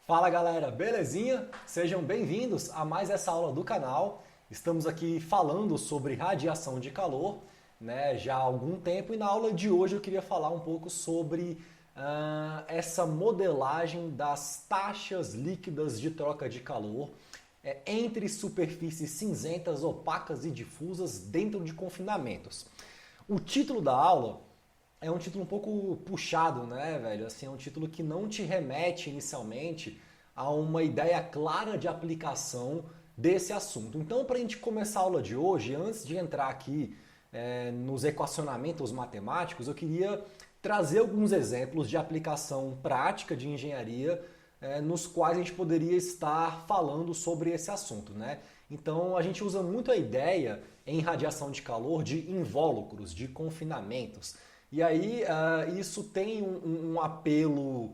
Fala galera, belezinha? Sejam bem-vindos a mais essa aula do canal. Estamos aqui falando sobre radiação de calor, né, já há algum tempo, e na aula de hoje eu queria falar um pouco sobre essa modelagem das taxas líquidas de troca de calor entre superfícies cinzentas, opacas e difusas dentro de confinamentos. O título da aula é um título um pouco puxado, né, velho? Assim, é um título que não te remete inicialmente a uma ideia clara de aplicação desse assunto. Então, para a gente começar a aula de hoje, antes de entrar aqui nos equacionamentos matemáticos, eu queria trazer alguns exemplos de aplicação prática de engenharia nos quais a gente poderia estar falando sobre esse assunto, né? Então, a gente usa muito a ideia em radiação de calor de invólucros, de confinamentos. E aí isso tem um apelo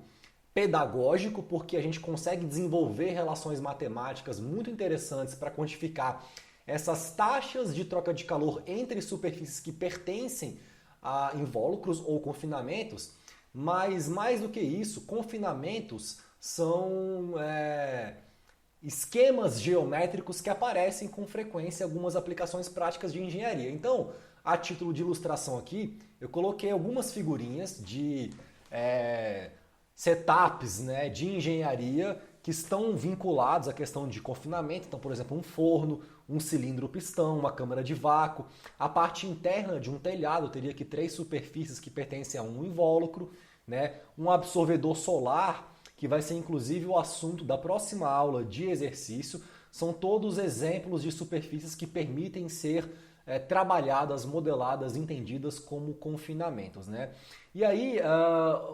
pedagógico, porque a gente consegue desenvolver relações matemáticas muito interessantes para quantificar essas taxas de troca de calor entre superfícies que pertencem a invólucros ou confinamentos, mas mais do que isso, confinamentos são esquemas geométricos que aparecem com frequência em algumas aplicações práticas de engenharia. Então, a título de ilustração aqui, eu coloquei algumas figurinhas de setups, né, de engenharia que estão vinculados à questão de confinamento. Então, por exemplo, um forno, um cilindro pistão, uma câmara de vácuo. A parte interna de um telhado teria aqui 3 superfícies que pertencem a um invólucro, né, um absorvedor solar, que vai ser inclusive o assunto da próxima aula de exercício. São todos exemplos de superfícies que permitem ser trabalhadas, modeladas, entendidas como confinamentos, né? E aí,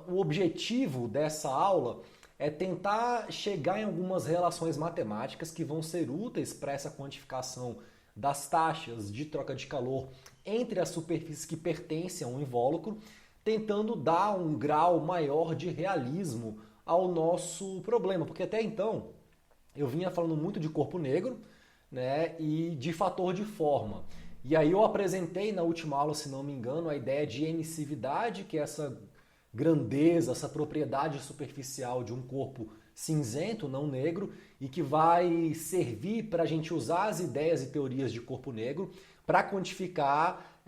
o objetivo dessa aula é tentar chegar em algumas relações matemáticas que vão ser úteis para essa quantificação das taxas de troca de calor entre as superfícies que pertencem a um invólucro, tentando dar um grau maior de realismo ao nosso problema, porque até então eu vinha falando muito de corpo negro, né, e de fator de forma. E aí eu apresentei na última aula, se não me engano, a ideia de emissividade, que é essa grandeza, essa propriedade superficial de um corpo cinzento, não negro, e que vai servir para a gente usar as ideias e teorias de corpo negro para quantificar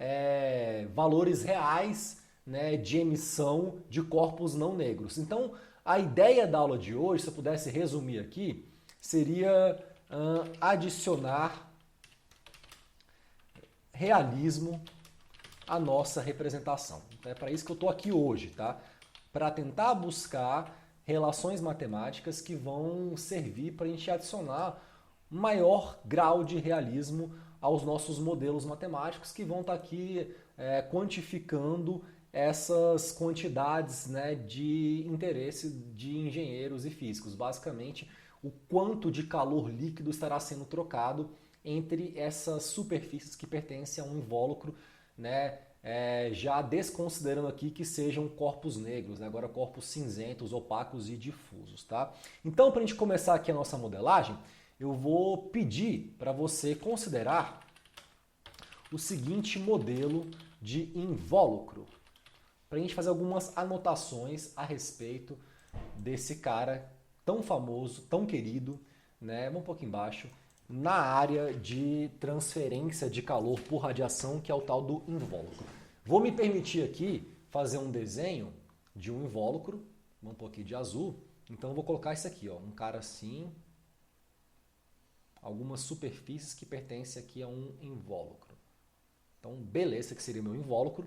valores reais, né, de emissão de corpos não negros. Então, a ideia da aula de hoje, se eu pudesse resumir aqui, seria adicionar realismo à nossa representação. Então é para isso que eu estou aqui hoje, tá? Para tentar buscar relações matemáticas que vão servir para a gente adicionar maior grau de realismo aos nossos modelos matemáticos que vão estar aqui quantificando essas quantidades, né, de interesse de engenheiros e físicos. Basicamente, o quanto de calor líquido estará sendo trocado entre essas superfícies que pertencem a um invólucro, né, já desconsiderando aqui que sejam corpos negros, né, agora corpos cinzentos, opacos e difusos. Tá? Então, para a gente começar aqui a nossa modelagem, eu vou pedir para você considerar o seguinte modelo de invólucro, para a gente fazer algumas anotações a respeito desse cara tão famoso, tão querido, né, um pouco embaixo, na área de transferência de calor por radiação, que é o tal do invólucro. Vou me permitir aqui fazer um desenho de um invólucro, um pouquinho de azul, então eu vou colocar isso aqui, ó, um cara assim, algumas superfícies que pertencem aqui a um invólucro. Então, beleza, que seria meu invólucro.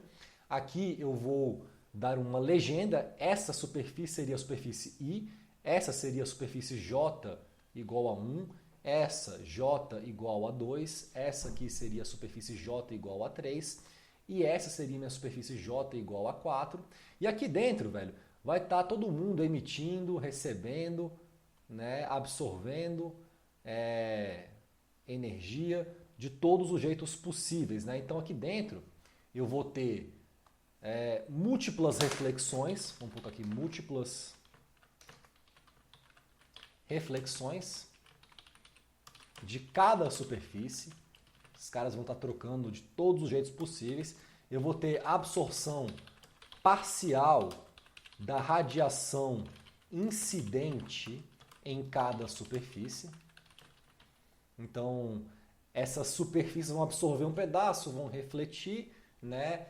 Aqui eu vou dar uma legenda, essa superfície seria a superfície I, essa seria a superfície J igual a 1, essa J igual a 2, essa aqui seria a superfície J igual a 3, e essa seria a minha superfície J igual a 4. E aqui dentro, velho, vai estar todo mundo emitindo, recebendo, né, absorvendo energia de todos os jeitos possíveis, né? Então aqui dentro eu vou ter múltiplas reflexões, vamos colocar aqui múltiplas reflexões de cada superfície. Os caras vão estar trocando de todos os jeitos possíveis. Eu vou ter absorção parcial da radiação incidente em cada superfície. Então, essas superfícies vão absorver um pedaço, vão refletir, né?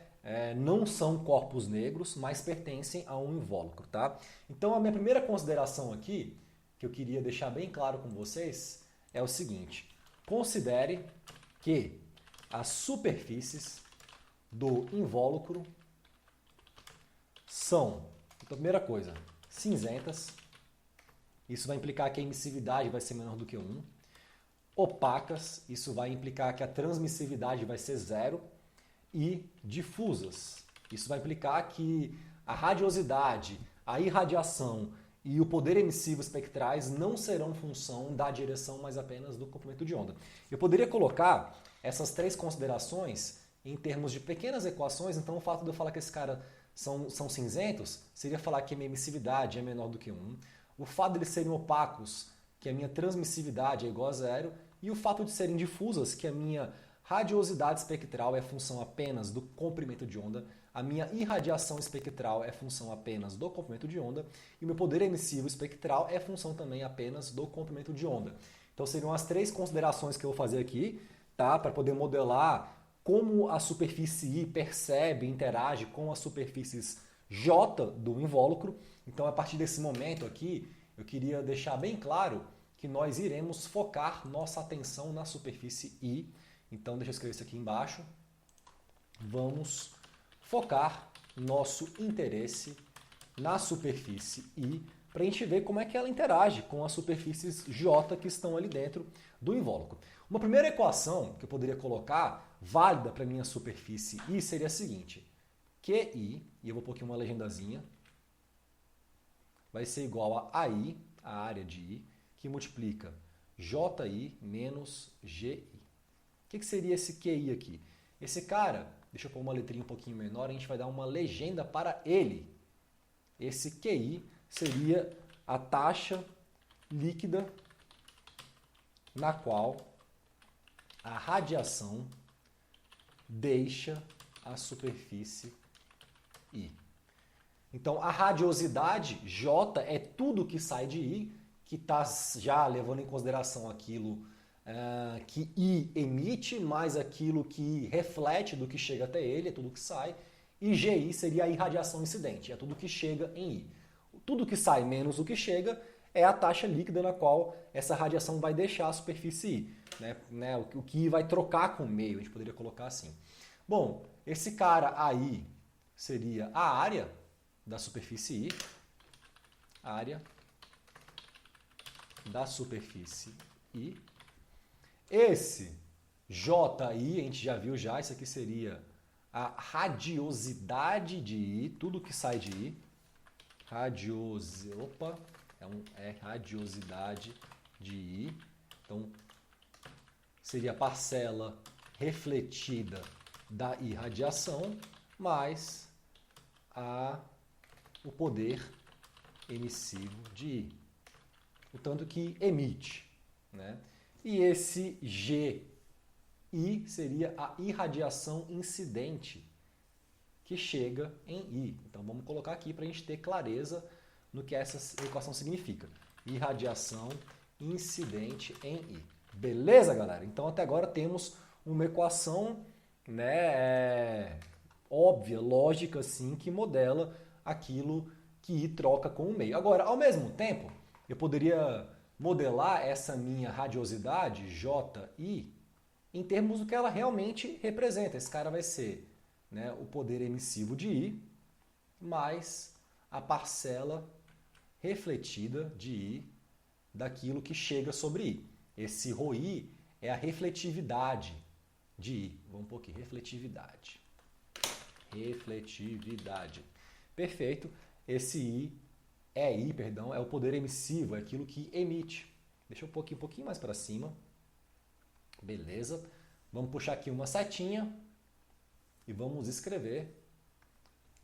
Não são corpos negros, mas pertencem a um invólucro, tá? Então, a minha primeira consideração aqui, que eu queria deixar bem claro com vocês, é o seguinte. Considere que as superfícies do invólucro são, então, primeira coisa, cinzentas. Isso vai implicar que a emissividade vai ser menor do que 1. Opacas, isso vai implicar que a transmissividade vai ser 0. E difusas, isso vai implicar que a radiosidade, a irradiação e o poder emissivo espectrais não serão função da direção, mas apenas do comprimento de onda. Eu poderia colocar essas três considerações em termos de pequenas equações, então o fato de eu falar que esses caras são cinzentos seria falar que a minha emissividade é menor do que 1. O fato de eles serem opacos, que a minha transmissividade é igual a 0. E o fato de serem difusas, que a minha radiosidade espectral é função apenas do comprimento de onda, a minha irradiação espectral é função apenas do comprimento de onda, e o meu poder emissivo espectral é função também apenas do comprimento de onda. Então seriam as três considerações que eu vou fazer aqui, tá? Para poder modelar como a superfície I percebe e interage com as superfícies J do invólucro. Então, a partir desse momento aqui, eu queria deixar bem claro que nós iremos focar nossa atenção na superfície I. Então, deixa eu escrever isso aqui embaixo. Vamos focar nosso interesse na superfície I para a gente ver como é que ela interage com as superfícies J que estão ali dentro do invólucro. Uma primeira equação que eu poderia colocar, válida para a minha superfície I, seria a seguinte. QI, e eu vou pôr aqui uma legendazinha, vai ser igual a AI, a área de I, que multiplica JI menos GI. O que seria esse QI aqui? Esse cara, deixa eu pôr uma letrinha um pouquinho menor, a gente vai dar uma legenda para ele. Esse QI seria a taxa líquida na qual a radiação deixa a superfície I. Então, a radiosidade, J, é tudo que sai de I, que está já levando em consideração aquilo que I emite, mais aquilo que reflete do que chega até ele, é tudo que sai. E GI seria a irradiação incidente, é tudo que chega em I. Tudo que sai menos o que chega é a taxa líquida na qual essa radiação vai deixar a superfície I. O que I vai trocar com o meio, a gente poderia colocar assim. Bom, esse cara aí seria a área da superfície I, área da superfície I. Esse JI, a gente já viu já, isso aqui seria a radiosidade de I, tudo que sai de I. Radiosidade de I. Então, seria a parcela refletida da irradiação mais o poder emissivo de I. O tanto que emite, né? E esse GI seria a irradiação incidente que chega em I. Então vamos colocar aqui para a gente ter clareza no que essa equação significa. Irradiação incidente em I. Beleza, galera? Então até agora temos uma equação, né, óbvia, lógica, assim, que modela aquilo que I troca com o meio. Agora, ao mesmo tempo, eu poderia modelar essa minha radiosidade, JI, em termos do que ela realmente representa. Esse cara vai ser, né, o poder emissivo de I mais a parcela refletida de I daquilo que chega sobre I. Esse ρI é a refletividade de I. Vamos pôr aqui, refletividade. Refletividade. Perfeito. Esse I é o poder emissivo, é aquilo que emite. Deixa eu pôr aqui um pouquinho mais para cima. Beleza. Vamos puxar aqui uma setinha e vamos escrever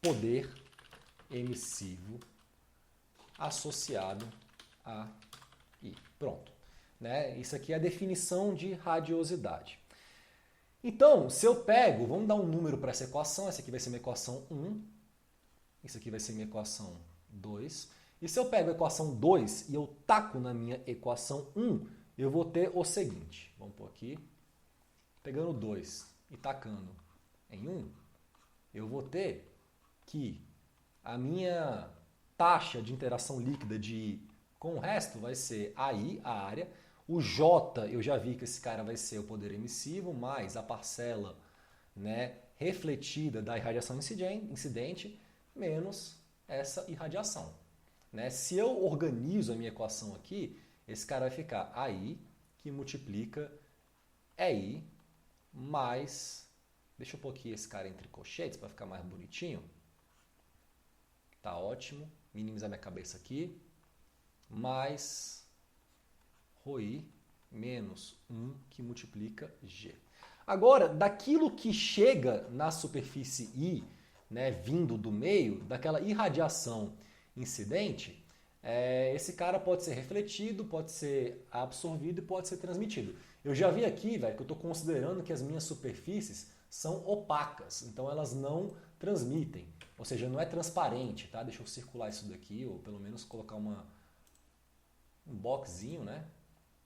poder emissivo associado a I. Pronto. Né? Isso aqui é a definição de radiosidade. Então, se eu pego, vamos dar um número para essa equação, essa aqui vai ser minha equação 1, isso aqui vai ser minha equação 2. E se eu pego a equação 2 e eu taco na minha equação 1, eu vou ter o seguinte. Vamos pôr aqui. Pegando 2 e tacando em 1, eu vou ter que a minha taxa de interação líquida de I com o resto vai ser AI, a área. O J, eu já vi que esse cara vai ser o poder emissivo, mais a parcela, né, refletida da irradiação incidente, menos essa irradiação. Né? Se eu organizo a minha equação aqui, esse cara vai ficar AI, que multiplica EI, mais... Deixa eu pôr aqui esse cara entre colchetes para ficar mais bonitinho. Tá ótimo. Minimizar minha cabeça aqui. Mais ρI menos 1 que multiplica G. Agora, daquilo que chega na superfície I, né, vindo do meio, daquela irradiação incidente, esse cara pode ser refletido, pode ser absorvido e pode ser transmitido. Eu já vi aqui, velho, que eu estou considerando que as minhas superfícies são opacas, então elas não transmitem, ou seja, não é transparente, tá? Deixa eu circular isso daqui, ou pelo menos colocar um boxzinho, né?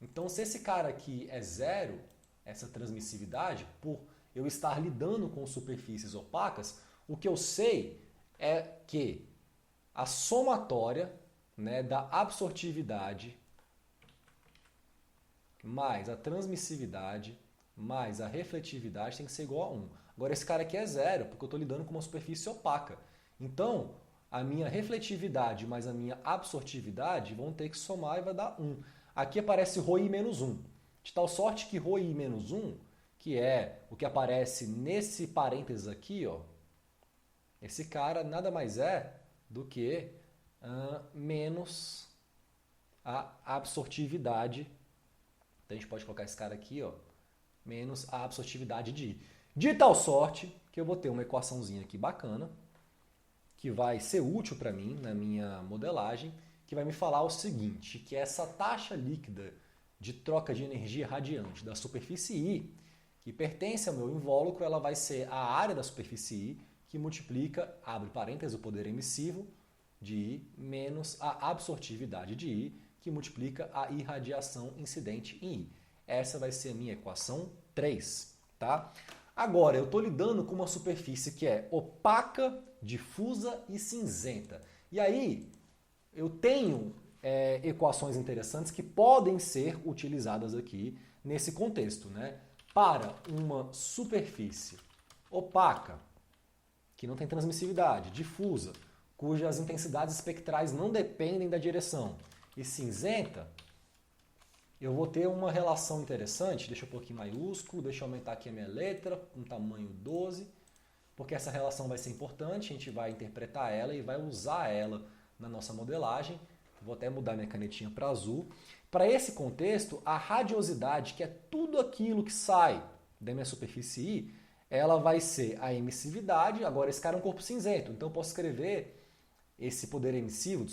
Então, se esse cara aqui é zero, essa transmissividade, por eu estar lidando com superfícies opacas, o que eu sei é que a somatória, né, da absortividade mais a transmissividade mais a refletividade tem que ser igual a 1. Agora esse cara aqui é zero, porque eu estou lidando com uma superfície opaca. Então, a minha refletividade mais a minha absortividade vão ter que somar e vai dar 1. Aqui aparece ρI menos 1. De tal sorte que ρI menos 1, que é o que aparece nesse parênteses aqui, ó, esse cara nada mais é do que menos a absortividade. Então a gente pode colocar esse cara aqui, ó, menos a absortividade de I. De tal sorte que eu vou ter uma equaçãozinha aqui bacana, que vai ser útil para mim na minha modelagem, que vai me falar o seguinte, que essa taxa líquida de troca de energia radiante da superfície I, que pertence ao meu invólucro, ela vai ser a área da superfície I, que multiplica, abre parênteses, o poder emissivo de I, menos a absortividade de I, que multiplica a irradiação incidente em I. Essa vai ser a minha equação 3. Tá? Agora, eu estou lidando com uma superfície que é opaca, difusa e cinzenta. E aí, eu tenho equações interessantes que podem ser utilizadas aqui nesse contexto. Né? Para uma superfície opaca, que não tem transmissividade, difusa, cujas intensidades espectrais não dependem da direção, e cinzenta, eu vou ter uma relação interessante. Deixa eu pôr aqui em maiúsculo, deixa eu aumentar aqui a minha letra, com tamanho 12, porque essa relação vai ser importante, a gente vai interpretar ela e vai usar ela na nossa modelagem. Vou até mudar minha canetinha para azul. Para esse contexto, a radiosidade, que é tudo aquilo que sai da minha superfície I, ela vai ser a emissividade. Agora, esse cara é um corpo cinzento, então eu posso escrever esse poder emissivo,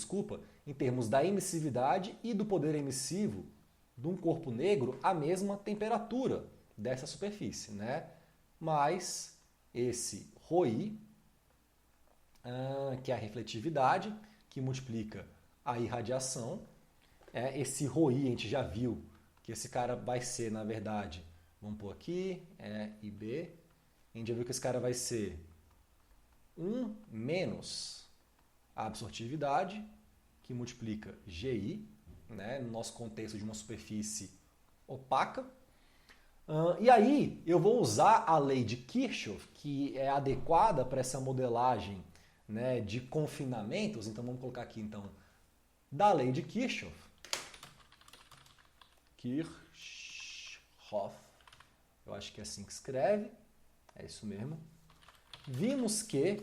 em termos da emissividade e do poder emissivo de um corpo negro à mesma temperatura dessa superfície, né? Mais esse ρI, que é a refletividade, que multiplica a irradiação. Esse ρI a gente já viu que esse cara vai ser, na verdade, vamos pôr aqui, IB, a gente já viu que esse cara vai ser 1 menos a absortividade, que multiplica GI, né, no nosso contexto de uma superfície opaca. E aí eu vou usar a lei de Kirchhoff, que é adequada para essa modelagem, né, de confinamentos. Então vamos colocar aqui então da lei de Kirchhoff. Kirchhoff, eu acho que é assim que escreve, é isso mesmo. Vimos que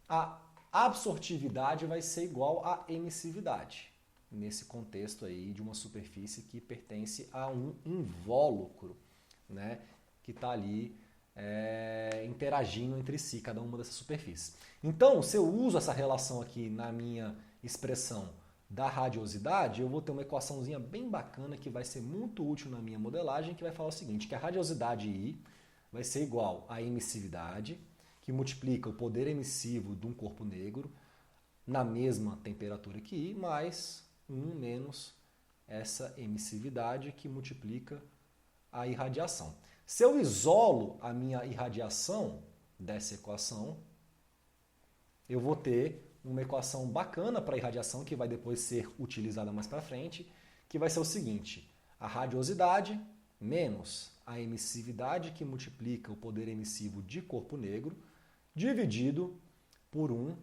a absortividade vai ser igual à emissividade, nesse contexto aí de uma superfície que pertence a um invólucro, né, que está ali interagindo entre si, cada uma dessas superfícies. Então, se eu uso essa relação aqui na minha expressão da radiosidade, eu vou ter uma equaçãozinha bem bacana que vai ser muito útil na minha modelagem, que vai falar o seguinte, que a radiosidade I vai ser igual à emissividade, que multiplica o poder emissivo de um corpo negro, na mesma temperatura que I, mais 1 menos essa emissividade que multiplica a irradiação. Se eu isolo a minha irradiação dessa equação, eu vou ter uma equação bacana para a irradiação que vai depois ser utilizada mais para frente, que vai ser o seguinte: a radiosidade menos a emissividade que multiplica o poder emissivo de corpo negro, dividido por 1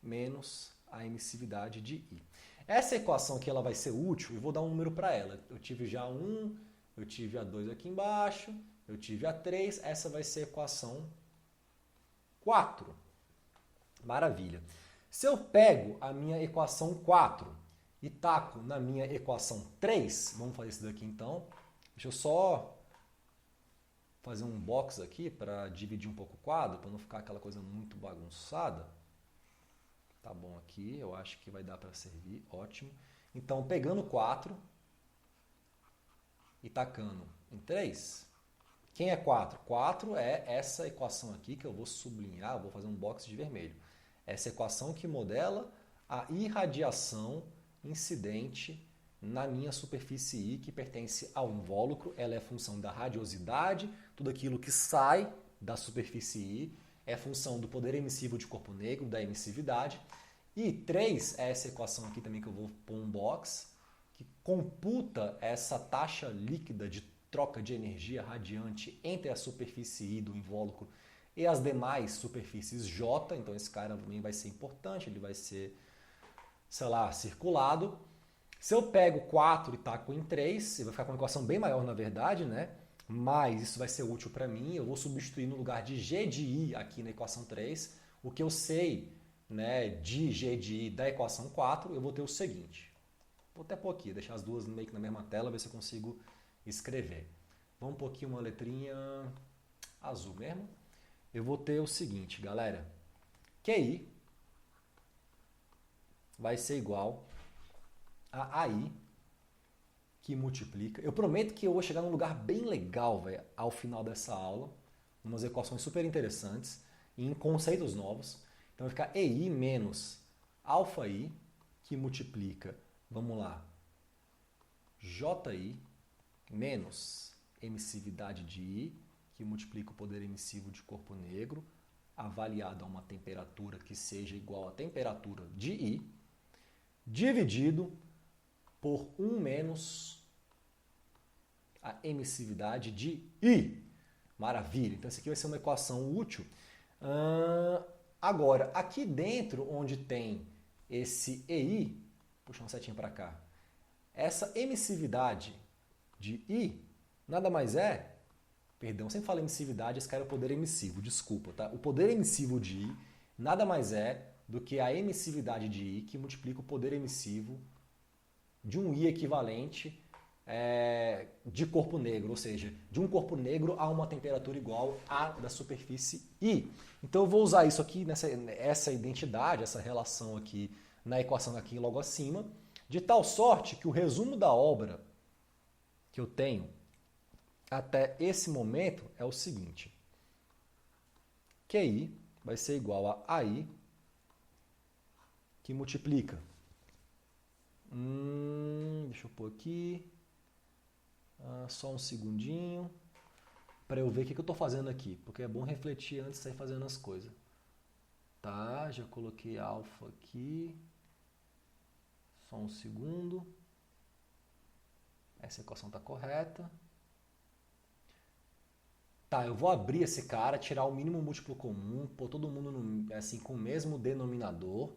menos a emissividade de I. Essa equação aqui ela vai ser útil e vou dar um número para ela. Eu tive já 1, eu tive a 2 aqui embaixo, eu tive a 3, essa vai ser a equação 4. Maravilha. Se eu pego a minha equação 4 e taco na minha equação 3, vamos fazer isso daqui então. Deixa eu só fazer um box aqui para dividir um pouco o quadro, para não ficar aquela coisa muito bagunçada. Tá bom aqui, eu acho que vai dar para servir, ótimo. Então, pegando 4 e tacando em 3, quem é 4? 4 é essa equação aqui que eu vou sublinhar, eu vou fazer um box de vermelho. Essa equação que modela a irradiação incidente na minha superfície I, que pertence ao invólucro. Ela é função da radiosidade, tudo aquilo que sai da superfície I é função do poder emissivo de corpo negro, da emissividade. E 3 é essa equação aqui também que eu vou pôr um box, que computa essa taxa líquida de troca de energia radiante entre a superfície I do invólucro e as demais superfícies J. Então esse cara também vai ser importante, ele vai ser, sei lá, circulado. Se eu pego 4 e taco em 3, vai ficar com uma equação bem maior na verdade, né? Mas isso vai ser útil para mim. Eu vou substituir no lugar de G de I aqui na equação 3, o que eu sei, né, de G de I da equação 4, eu vou ter o seguinte. Vou até pôr aqui, deixar as duas meio que na mesma tela, ver se eu consigo escrever. Vamos pôr aqui uma letrinha azul mesmo. Eu vou ter o seguinte, galera. QI vai ser igual a AI, que multiplica. Eu prometo que eu vou chegar num lugar bem legal, véio, ao final dessa aula. Umas equações super interessantes e em conceitos novos. Então vai ficar EI menos alfa-I, que multiplica, vamos lá, JI menos emissividade de I, que multiplica o poder emissivo de corpo negro, avaliado a uma temperatura que seja igual à temperatura de I, dividido por 1 menos a emissividade de I. Maravilha! Então, isso aqui vai ser uma equação útil. Agora, aqui dentro, onde tem esse EI, puxa uma setinha para cá, essa emissividade de I nada mais é, perdão, sempre falo emissividade, esse cara é o poder emissivo, desculpa, tá? O poder emissivo de I nada mais é do que a emissividade de I que multiplica o poder emissivo de um I equivalente de corpo negro, ou seja, de um corpo negro a uma temperatura igual à da superfície I. Então eu vou usar isso aqui, essa identidade, essa relação aqui na equação aqui logo acima, de tal sorte que o resumo da obra que eu tenho até esse momento é o seguinte: QI vai ser igual a AI, que multiplica. Deixa eu pôr aqui. Só um segundinho para eu ver o que eu estou fazendo aqui, porque é bom refletir antes de sair fazendo as coisas. Tá, já coloquei alfa aqui. Só um segundo. Essa equação está correta. Tá, eu vou abrir esse cara, tirar o mínimo múltiplo comum, pôr todo mundo assim, com o mesmo denominador.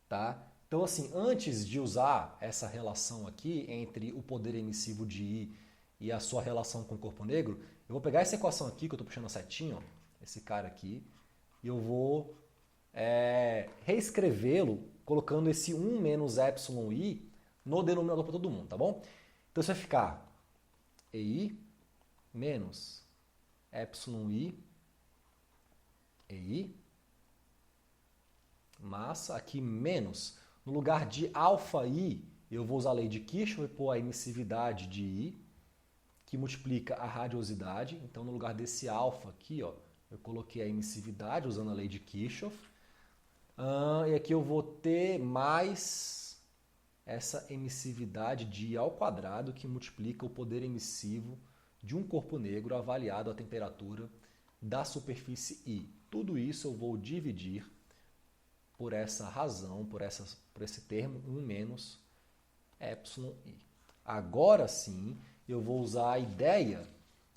Tá? Então, assim, antes de usar essa relação aqui entre o poder emissivo de I e a sua relação com o corpo negro, eu vou pegar essa equação aqui, que eu estou puxando a setinha, ó, esse cara aqui, e eu vou reescrevê-lo colocando esse 1 menos epsilon I no denominador para todo mundo, tá bom? Então, isso vai ficar EI menos epsilon EI, massa, aqui menos. No lugar de alfa I, eu vou usar a lei de Kirchhoff e pôr a emissividade de I, que multiplica a radiosidade. Então, no lugar desse alfa aqui, ó, eu coloquei a emissividade usando a lei de Kirchhoff. E aqui eu vou ter mais essa emissividade de I ao quadrado, que multiplica o poder emissivo de um corpo negro avaliado à temperatura da superfície I. Tudo isso eu vou dividir por essa razão, por esse termo, 1 menos εi. Agora sim, eu vou usar a ideia,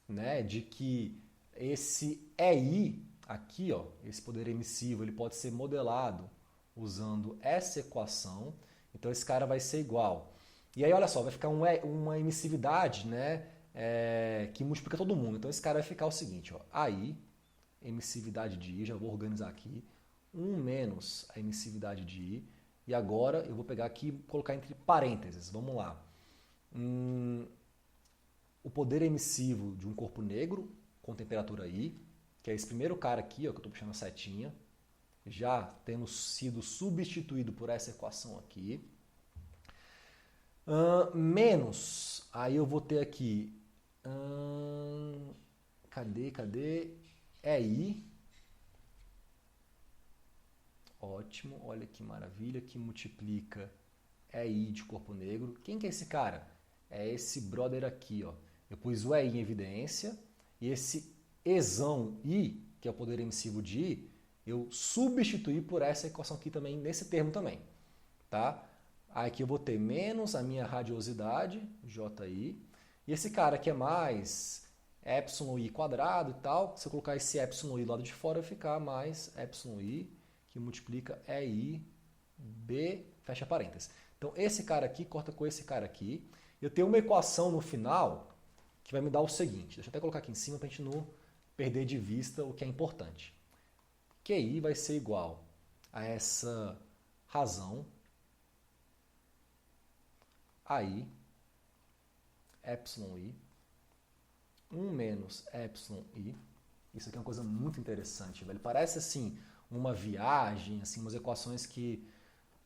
né, de que esse EI aqui, ó, esse poder emissivo, ele pode ser modelado usando essa equação. Então esse cara vai ser igual. E aí, olha só, vai ficar uma emissividade, né, que multiplica todo mundo. Então esse cara vai ficar o seguinte, ó, AI, emissividade de I, já vou organizar aqui, 1 menos a emissividade de I, e agora eu vou pegar aqui e colocar entre parênteses, vamos lá. O poder emissivo de um corpo negro com temperatura I, que é esse primeiro cara aqui, ó, que eu estou puxando a setinha, já tendo sido substituído por essa equação aqui, menos, aí eu vou ter aqui, cadê? É I. Ótimo, olha que maravilha, que multiplica EI de corpo negro. Quem que é esse cara? É esse brother aqui, ó. Eu pus o EI em evidência e esse Ezão I, que é o poder emissivo de I, eu substituí por essa equação aqui também, nesse termo também, tá? Aí aqui eu vou ter menos a minha radiosidade, JI, e esse cara que é mais εi quadrado e tal, se eu colocar esse εi do lado de fora, vai ficar mais εi, que multiplica EI, B, fecha parênteses. Então esse cara aqui corta com esse cara aqui. Eu tenho uma equação no final que vai me dar o seguinte, deixa eu até colocar aqui em cima para a gente não perder de vista o que é importante. QI vai ser igual a essa razão AI, εi, 1 menos εi. Isso aqui é uma coisa muito interessante, velho. Parece assim uma viagem, assim, umas equações que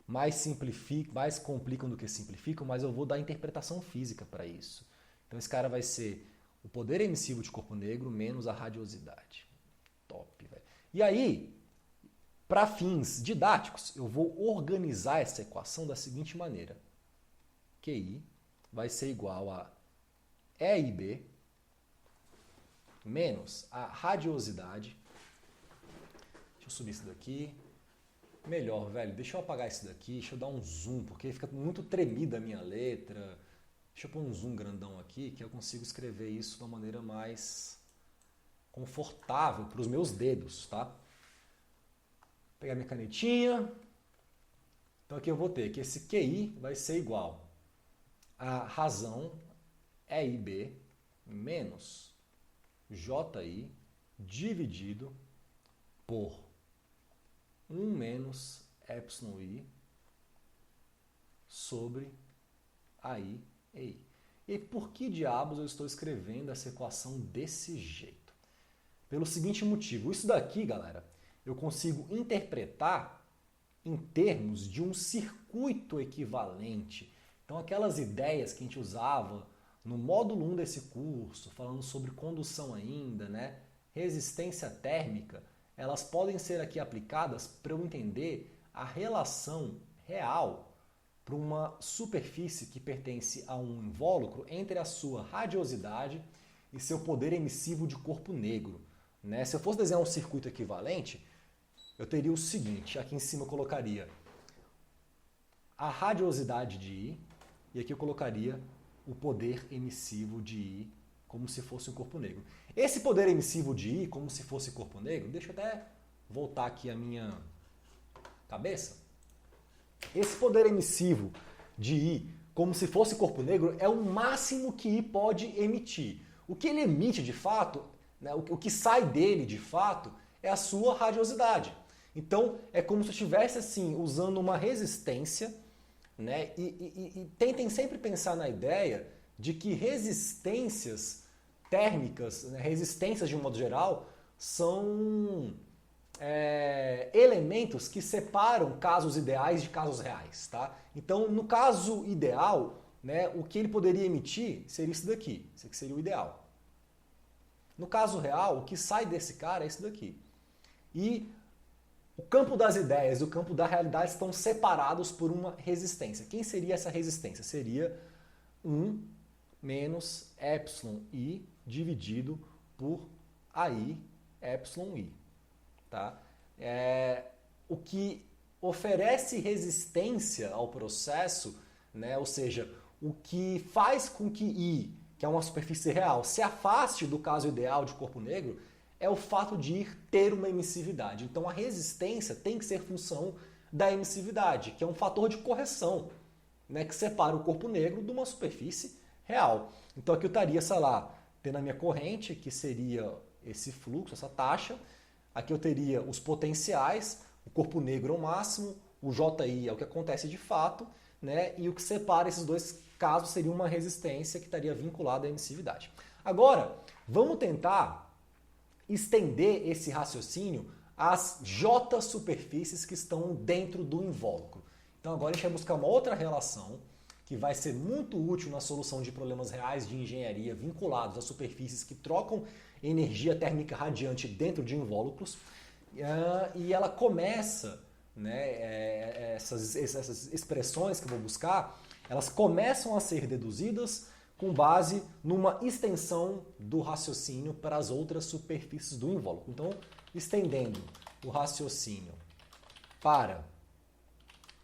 mais simplificam, mais complicam do que simplificam, mas eu vou dar interpretação física para isso. Então esse cara vai ser o poder emissivo de corpo negro menos a radiosidade. Top, velho. E aí, para fins didáticos, eu vou organizar essa equação da seguinte maneira. QI vai ser igual a EIB menos a radiosidade. Deixa eu subir isso daqui. Melhor, velho, deixa eu apagar isso daqui, deixa eu dar um zoom, porque fica muito tremida a minha letra. Deixa eu pôr um zoom grandão aqui, que eu consigo escrever isso de uma maneira mais confortável para os meus dedos, tá? Vou pegar minha canetinha. Então aqui eu vou ter que esse QI vai ser igual a razão EIB menos JI dividido por 1 menos εi sobre AI EI. E por que diabos eu estou escrevendo essa equação desse jeito? Pelo seguinte motivo, isso daqui, galera, eu consigo interpretar em termos de um circuito equivalente. Então aquelas ideias que a gente usava no módulo 1 desse curso, falando sobre condução ainda, né, resistência térmica, elas podem ser aqui aplicadas para eu entender a relação real para uma superfície que pertence a um invólucro entre a sua radiosidade e seu poder emissivo de corpo negro. Né? Se eu fosse desenhar um circuito equivalente, eu teria o seguinte, aqui em cima eu colocaria a radiosidade de I, e aqui eu colocaria o poder emissivo de I como se fosse um corpo negro. Esse poder emissivo de I, como se fosse corpo negro, deixa eu até voltar aqui a minha cabeça. Esse poder emissivo de I, como se fosse corpo negro, é o máximo que I pode emitir. O que ele emite de fato, né, o que sai dele de fato, é a sua radiosidade. Então é como se eu estivesse assim, usando uma resistência, né, e tentem sempre pensar na ideia de que resistências térmicas, né, resistências de um modo geral, são elementos que separam casos ideais de casos reais. Tá? Então, no caso ideal, né, o que ele poderia emitir seria isso daqui. Isso aqui seria o ideal. No caso real, o que sai desse cara é isso daqui. E O campo das ideias e o campo da realidade estão separados por uma resistência. Quem seria essa resistência? Seria 1 menos εi dividido por AI εi. Tá? O que oferece resistência ao processo, né? Ou seja, o que faz com que I, que é uma superfície real, se afaste do caso ideal de corpo negro, é o fato de ir ter uma emissividade. Então a resistência tem que ser função da emissividade, que é um fator de correção, né, que separa o corpo negro de uma superfície real. Então aqui eu estaria, sei lá, tendo a minha corrente, que seria esse fluxo, essa taxa. Aqui eu teria os potenciais, o corpo negro é o máximo, o JI é o que acontece de fato, né, e o que separa esses dois casos seria uma resistência que estaria vinculada à emissividade. Agora, vamos tentar estender esse raciocínio às J superfícies que estão dentro do invólucro. Então agora a gente vai buscar uma outra relação que vai ser muito útil na solução de problemas reais de engenharia vinculados a superfícies que trocam energia térmica radiante dentro de invólucros. E ela começa, né, essas expressões que eu vou buscar, elas começam a ser deduzidas com base numa extensão do raciocínio para as outras superfícies do invólucro. Então, estendendo o raciocínio para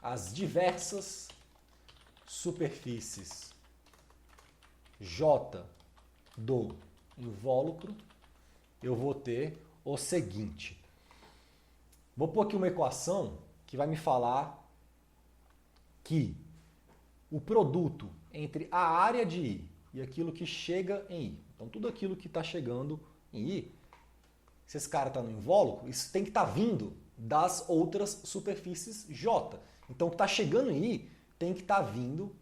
as diversas superfícies J do invólucro, eu vou ter o seguinte. Vou pôr aqui uma equação que vai me falar que o produto entre a área de I e aquilo que chega em I. Então, tudo aquilo que está chegando em I, se esse cara está no invólucro, isso tem que estar vindo das outras superfícies J. Então, o que está chegando em I tem que estar vindo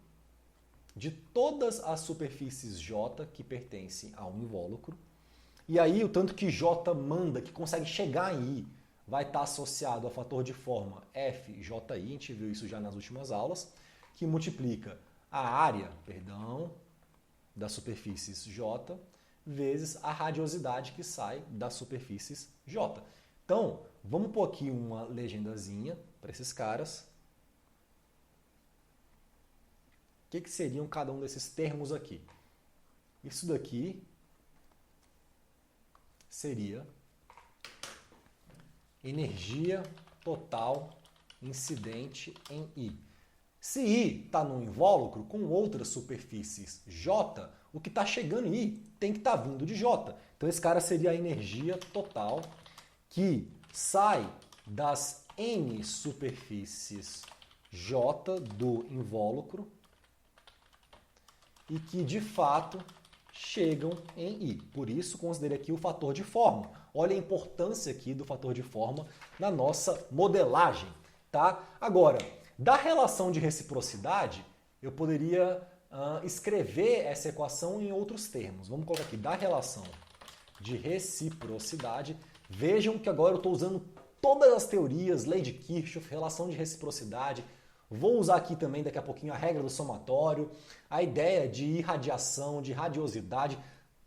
de todas as superfícies J que pertencem ao invólucro. E aí, o tanto que J manda, que consegue chegar em I, vai estar associado ao fator de forma FJI, a gente viu isso já nas últimas aulas, que multiplica a área, das superfícies J vezes a radiosidade que sai das superfícies J. Então, vamos pôr aqui uma legendazinha para esses caras. O que seriam cada um desses termos aqui? Isso daqui seria energia total incidente em I. Se I está no invólucro com outras superfícies J, o que está chegando em I tem que estar vindo de J. Então esse cara seria a energia total que sai das N superfícies J do invólucro e que de fato chegam em I. Por isso, considere aqui o fator de forma. Olha a importância aqui do fator de forma na nossa modelagem. Tá? Agora, da relação de reciprocidade, eu poderia escrever essa equação em outros termos. Vamos colocar aqui, da relação de reciprocidade. Vejam que agora eu estou usando todas as teorias, lei de Kirchhoff, relação de reciprocidade. Vou usar aqui também daqui a pouquinho a regra do somatório, a ideia de irradiação, de radiosidade,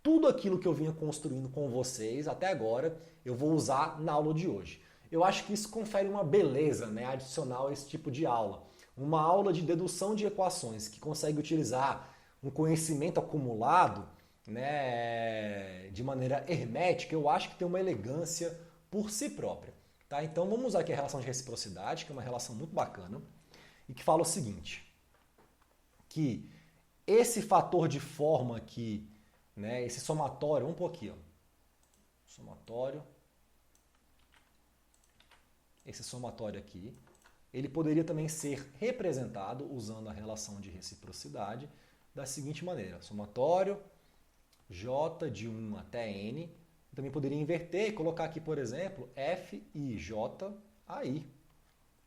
tudo aquilo que eu vinha construindo com vocês até agora, eu vou usar na aula de hoje. Eu acho que isso confere uma beleza, né, adicional a esse tipo de aula. Uma aula de dedução de equações que consegue utilizar um conhecimento acumulado, né, de maneira hermética, eu acho que tem uma elegância por si própria. Tá? Então vamos usar aqui a relação de reciprocidade, que é uma relação muito bacana, e que fala o seguinte, que esse fator de forma aqui, né, esse somatório, vamos pôr aqui, ó, somatório, esse somatório aqui, ele poderia também ser representado usando a relação de reciprocidade da seguinte maneira, somatório J de 1 até N, também poderia inverter e colocar aqui, por exemplo, FIJAI,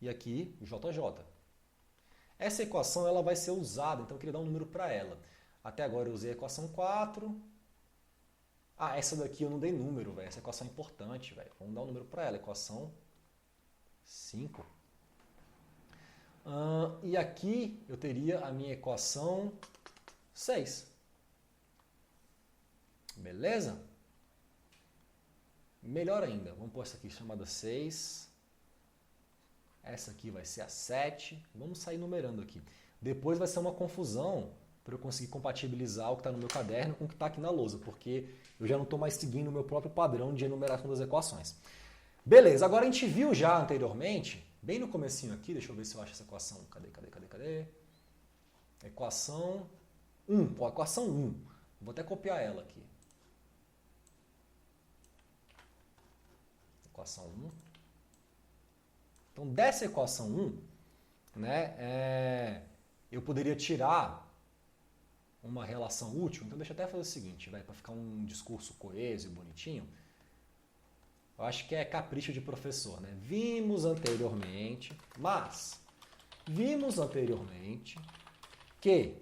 e aqui JJ. Essa equação ela vai ser usada, então eu queria dar um número para ela. Até agora eu usei a equação 4. Ah, essa daqui eu não dei número, velho. Essa equação é importante, velho. Vamos dar um número para ela, equação 5. E aqui eu teria a minha equação 6. Beleza? Melhor ainda, vamos pôr essa aqui chamada 6. essa aqui vai ser a 7, vamos sair numerando aqui. Depois vai ser uma confusão para eu conseguir compatibilizar o que está no meu caderno com o que está aqui na lousa, porque eu já não estou mais seguindo o meu próprio padrão de enumeração das equações. Beleza, agora a gente viu já anteriormente, bem no comecinho aqui, deixa eu ver se eu acho essa equação. Cadê? Equação 1. Ó, equação 1. Vou até copiar ela aqui. Equação 1. Então, dessa equação 1, né, eu poderia tirar uma relação útil. Então, deixa eu até fazer o seguinte, para ficar um discurso coeso e bonitinho. Eu acho que é capricho de professor, né? Vimos anteriormente que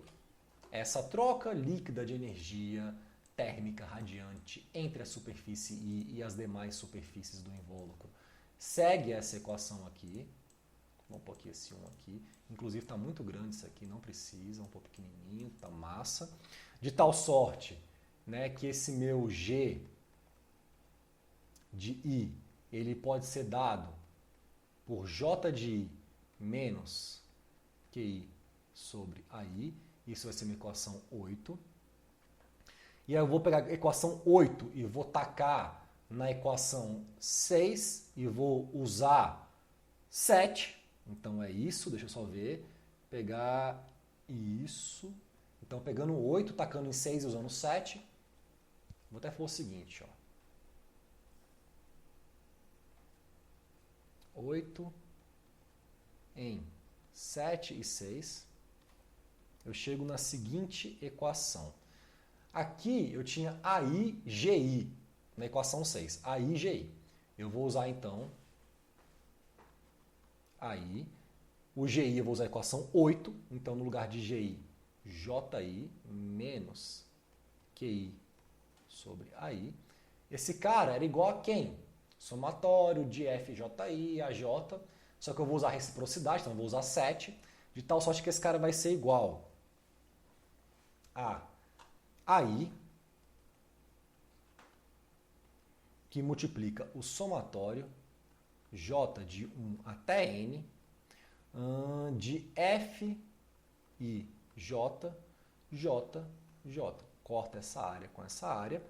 essa troca líquida de energia térmica radiante entre a superfície I e as demais superfícies do invólucro segue essa equação aqui. Vamos pôr aqui esse 1 aqui. Inclusive está muito grande isso aqui, não precisa, um pouco pequenininho, tá massa. De tal sorte, né, que esse meu G de I, ele pode ser dado por J de I menos QI sobre AI. Isso vai ser uma equação 8. E aí eu vou pegar a equação 8 e vou tacar na equação 6 e vou usar 7. Então é isso, deixa eu só ver. Pegar isso. Então pegando 8, tacando em 6 e usando 7. Vou até fazer o seguinte, ó. 8 em 7 e 6. Eu chego na seguinte equação. Aqui eu tinha AI, GI, na equação 6. AI, GI. Eu vou usar então AI. O GI eu vou usar a equação 8. Então no lugar de GI, JI menos QI sobre AI. Esse cara era igual a quem? Somatório de FJI, AJ. Só que eu vou usar reciprocidade, então eu vou usar 7. De tal sorte que esse cara vai ser igual a AI, que multiplica o somatório J de 1 até N de F e J, J, J. Corta essa área com essa área.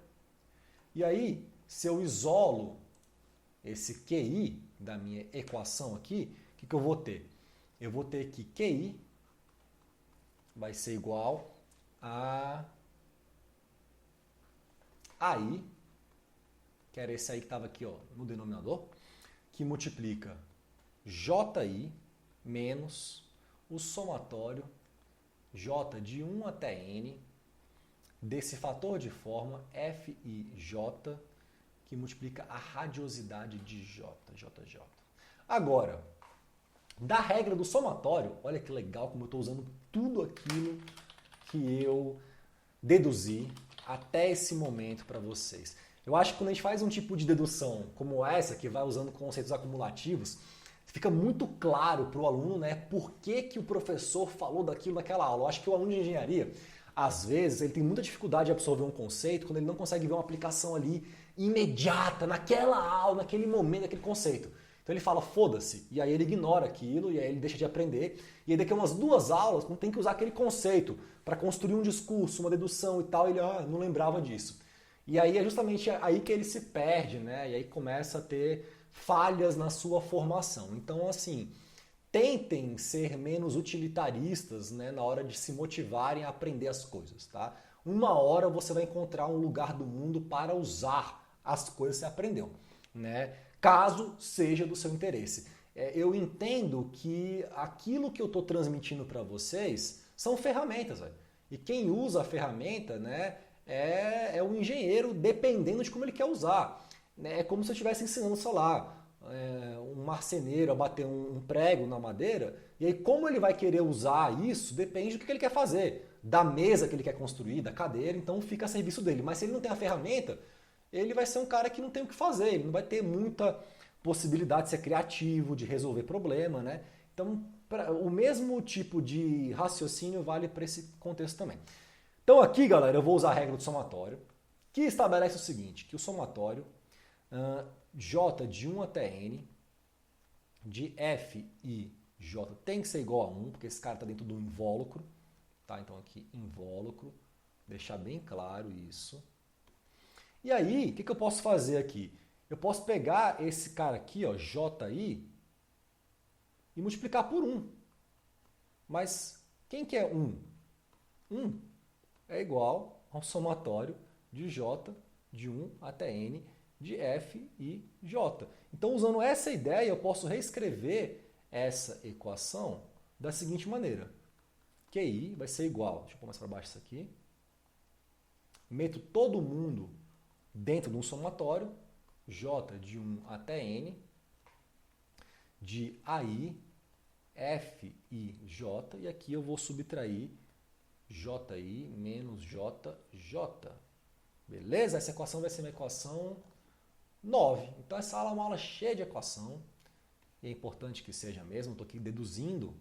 E aí, se eu isolo esse QI da minha equação aqui, o que eu vou ter? Eu vou ter que QI vai ser igual a AI, que era esse aí que estava aqui ó, no denominador, que multiplica JI menos o somatório J de 1 até N desse fator de forma FIJ, que multiplica a radiosidade de J, JJ. Agora, da regra do somatório, olha que legal como eu estou usando tudo aquilo que eu deduzi até esse momento para vocês. Eu acho que quando a gente faz um tipo de dedução como essa, que vai usando conceitos acumulativos, fica muito claro para o aluno, né, por que o professor falou daquilo naquela aula. Eu acho que o aluno de engenharia, às vezes, ele tem muita dificuldade de absorver um conceito quando ele não consegue ver uma aplicação ali imediata, naquela aula, naquele momento, naquele conceito. Então ele fala, foda-se, e aí ele ignora aquilo, e aí ele deixa de aprender, e aí daqui a umas 2 aulas, não tem que usar aquele conceito para construir um discurso, uma dedução e tal, ele não lembrava disso. E aí é justamente aí que ele se perde, né? E aí começa a ter falhas na sua formação. Então, assim, tentem ser menos utilitaristas, né, na hora de se motivarem a aprender as coisas, tá? Uma hora você vai encontrar um lugar do mundo para usar as coisas que você aprendeu, né? Caso seja do seu interesse. Eu entendo que aquilo que eu estou transmitindo para vocês são ferramentas, velho. E quem usa a ferramenta, né, é o engenheiro, dependendo de como ele quer usar. É como se eu estivesse ensinando, sei lá, um marceneiro a bater um prego na madeira, e aí como ele vai querer usar isso depende do que ele quer fazer, da mesa que ele quer construir, da cadeira, então fica a serviço dele. Mas se ele não tem a ferramenta, ele vai ser um cara que não tem o que fazer, ele não vai ter muita possibilidade de ser criativo, de resolver problema, né? Então, o mesmo tipo de raciocínio vale para esse contexto também. Então aqui, galera, eu vou usar a regra do somatório, que estabelece o seguinte, que o somatório J de 1 até N de f e j tem que ser igual a 1, porque esse cara está dentro do invólucro. Tá? Então aqui, invólucro, deixar bem claro isso. E aí, o que eu posso fazer aqui? Eu posso pegar esse cara aqui, ó, ji, e multiplicar por 1. Mas quem que é 1? 1 é igual ao somatório de j de 1 até n de f e j. Então, usando essa ideia, eu posso reescrever essa equação da seguinte maneira. QI vai ser igual, deixa eu pôr mais para baixo isso aqui, meto todo mundo dentro de um somatório, j de 1 até n, de AI, f e j, e aqui eu vou subtrair ji menos jj. Beleza? Essa equação vai ser uma equação 9. Então essa aula é uma aula cheia de equação, e é importante que seja mesmo, estou aqui deduzindo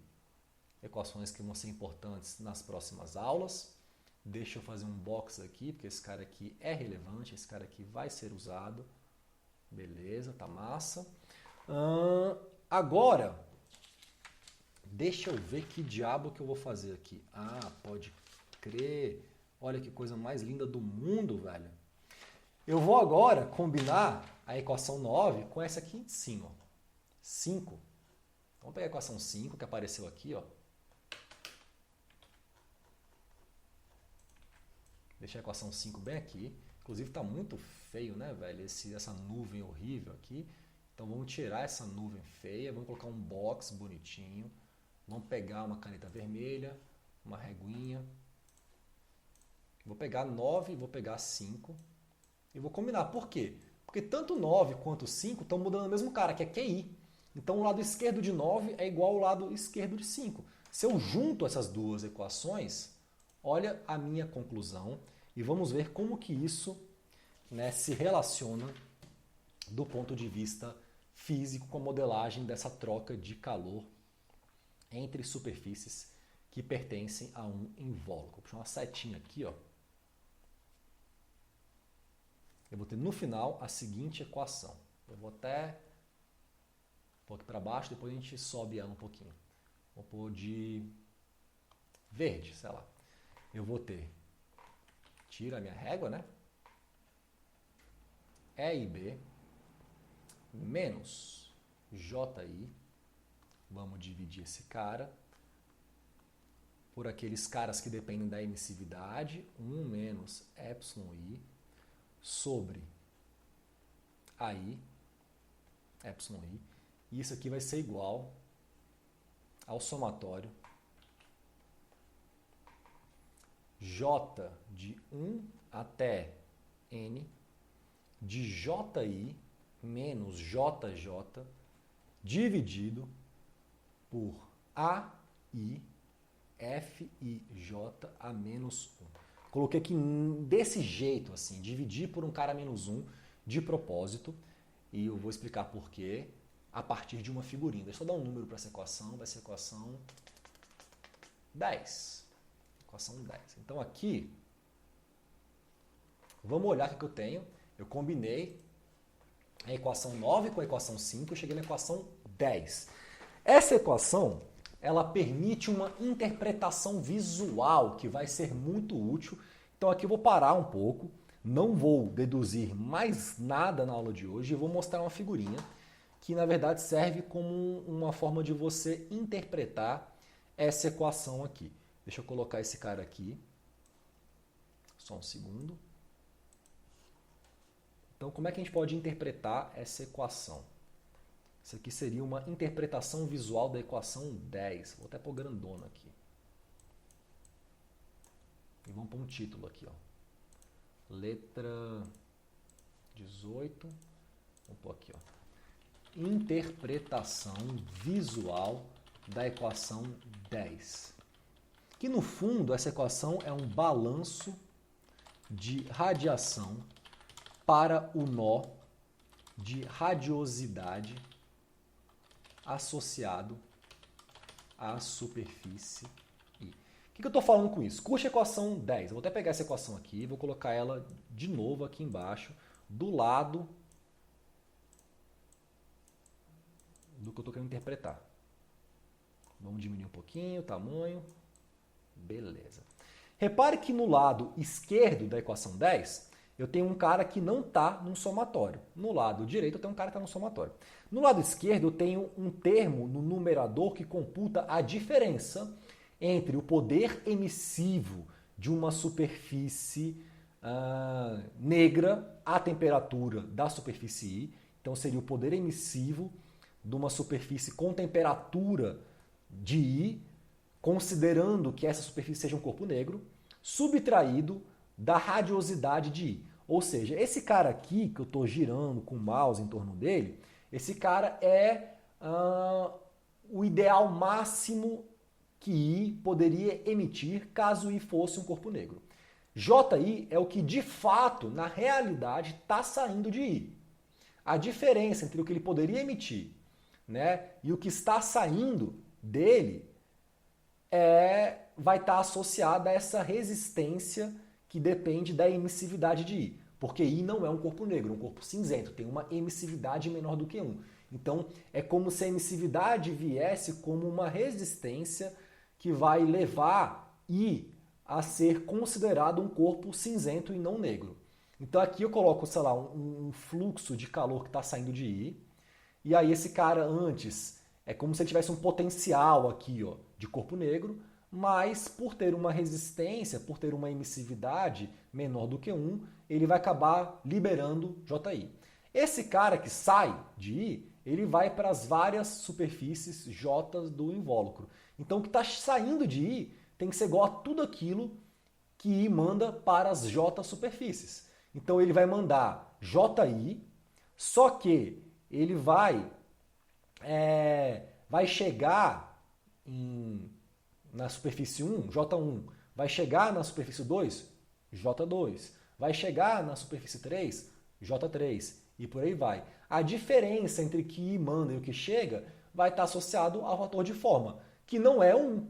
equações que vão ser importantes nas próximas aulas. Deixa eu fazer um box aqui, porque esse cara aqui é relevante, esse cara aqui vai ser usado. Beleza, tá massa. Agora, deixa eu ver que diabo que eu vou fazer aqui. Ah, pode crer. Olha que coisa mais linda do mundo, velho. Eu vou agora combinar a equação 9 com essa aqui em cima. Ó. 5. Vamos pegar a equação 5 que apareceu aqui, ó. Deixar a equação 5 bem aqui. Inclusive está muito feio, né, velho? Essa nuvem horrível aqui. Então vamos tirar essa nuvem feia. Vamos colocar um box bonitinho. Vamos pegar uma caneta vermelha, uma reguinha. Vou pegar 9 e vou pegar 5. E vou combinar. Por quê? Porque tanto 9 quanto 5 estão mudando o mesmo cara, que é QI. Então o lado esquerdo de 9 é igual ao lado esquerdo de 5. Se eu junto essas duas equações, olha a minha conclusão. E vamos ver como que isso, né, se relaciona do ponto de vista físico com a modelagem dessa troca de calor entre superfícies que pertencem a um invólucro. Vou puxar uma setinha aqui, ó. Eu vou ter no final a seguinte equação. Eu vou até pôr aqui para baixo, depois a gente sobe ela um pouquinho. Vou pôr de verde, sei lá. Eu vou ter, tira a minha régua, né? E e B menos JI. Vamos dividir esse cara por aqueles caras que dependem da emissividade. 1 menos εi sobre AI, εi. E isso aqui vai ser igual ao somatório J de 1 até N de JI menos JJ dividido por AI FIJ a menos 1. Coloquei aqui desse jeito, assim, dividir por um cara menos 1 de propósito, e eu vou explicar por quê a partir de uma figurinha. Deixa eu dar um número para essa equação, vai ser a equação 10. Equação 10. Então aqui, vamos olhar o que eu tenho. Eu combinei a equação 9 com a equação 5, eu cheguei na equação 10. Essa equação, ela permite uma interpretação visual que vai ser muito útil. Então aqui eu vou parar um pouco, não vou deduzir mais nada na aula de hoje e vou mostrar uma figurinha que na verdade serve como uma forma de você interpretar essa equação aqui. Deixa eu colocar esse cara aqui, só um segundo. Então como é que a gente pode interpretar essa equação? Isso aqui seria uma interpretação visual da equação 10. Vou até pôr grandona aqui. E vamos pôr um título aqui, ó. Letra 18. Vamos pôr aqui, ó. Interpretação visual da equação 10. Que no fundo essa equação é um balanço de radiação para o nó de radiosidade associado à superfície I. O que eu estou falando com isso? Curte a equação 10. Eu vou até pegar essa equação aqui e vou colocar ela de novo aqui embaixo, do lado do que eu estou querendo interpretar. Vamos diminuir um pouquinho o tamanho. Beleza. Repare que no lado esquerdo da equação 10, eu tenho um cara que não está num somatório. No lado direito, eu tenho um cara que está no somatório. No lado esquerdo, eu tenho um termo no numerador que computa a diferença entre o poder emissivo de uma superfície negra à temperatura da superfície I. Então, seria o poder emissivo de uma superfície com temperatura de I, considerando que essa superfície seja um corpo negro, subtraído da radiosidade de I. Ou seja, esse cara aqui, que eu estou girando com o mouse em torno dele, esse cara é o ideal máximo que I poderia emitir caso I fosse um corpo negro. JI é o que de fato, na realidade, está saindo de I. A diferença entre o que ele poderia emitir, né, e o que está saindo dele vai estar associada a essa resistência que depende da emissividade de I. Porque I não é um corpo negro, é um corpo cinzento, tem uma emissividade menor do que 1. Então, é como se a emissividade viesse como uma resistência que vai levar I a ser considerado um corpo cinzento e não negro. Então, aqui eu coloco, sei lá, um fluxo de calor que está saindo de I, e aí esse cara antes é como se ele tivesse um potencial aqui, ó, de corpo negro, mas por ter uma resistência, por ter uma emissividade menor do que 1, ele vai acabar liberando JI. Esse cara que sai de I, ele vai para as várias superfícies J do invólucro. Então o que está saindo de I tem que ser igual a tudo aquilo que I manda para as J superfícies. Então ele vai mandar JI, só que ele vai chegar na superfície 1, J1, vai chegar na superfície 2, J2, vai chegar na superfície 3, J3, e por aí vai. A diferença entre o que I manda e o que chega vai estar associado ao fator de forma, que não é 1,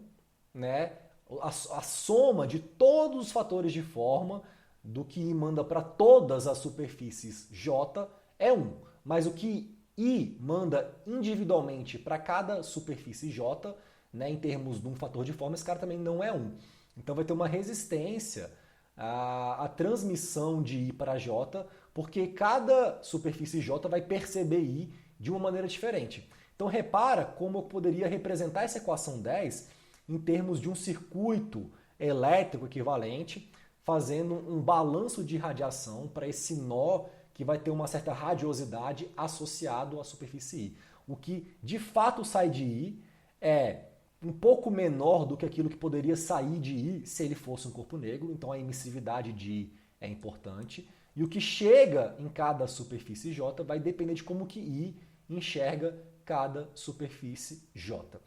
né? A soma de todos os fatores de forma do que I manda para todas as superfícies J é 1, mas o que I manda individualmente para cada superfície J, né, em termos de um fator de forma, esse cara também não é 1. Então vai ter uma resistência à transmissão de I para J, porque cada superfície J vai perceber I de uma maneira diferente. Então repara como eu poderia representar essa equação 10 em termos de um circuito elétrico equivalente, fazendo um balanço de radiação para esse nó que vai ter uma certa radiosidade associado à superfície I. O que de fato sai de I é um pouco menor do que aquilo que poderia sair de I se ele fosse um corpo negro, então a emissividade de I é importante. E o que chega em cada superfície J vai depender de como que I enxerga cada superfície J.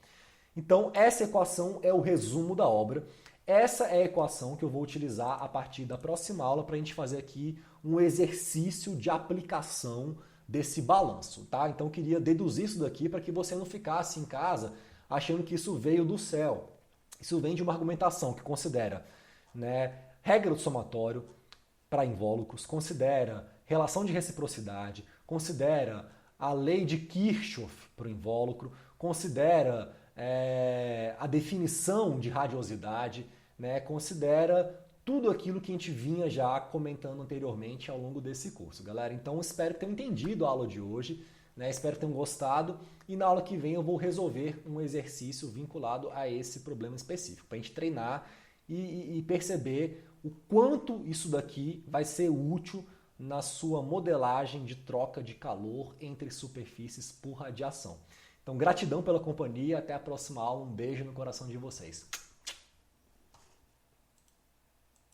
Então essa equação é o resumo da obra. Essa é a equação que eu vou utilizar a partir da próxima aula para a gente fazer aqui um exercício de aplicação desse balanço, tá? Então eu queria deduzir isso daqui para que você não ficasse em casa achando que isso veio do céu. Isso vem de uma argumentação que considera, né, regra do somatório para invólucros, considera relação de reciprocidade, considera a lei de Kirchhoff para o invólucro, considera a definição de radiosidade, né, considera tudo aquilo que a gente vinha já comentando anteriormente ao longo desse curso, galera. Então espero que tenham entendido a aula de hoje, né, espero que tenham gostado, e na aula que vem eu vou resolver um exercício vinculado a esse problema específico, para a gente treinar e perceber o quanto isso daqui vai ser útil na sua modelagem de troca de calor entre superfícies por radiação. Então, gratidão pela companhia, até a próxima aula, um beijo no coração de vocês.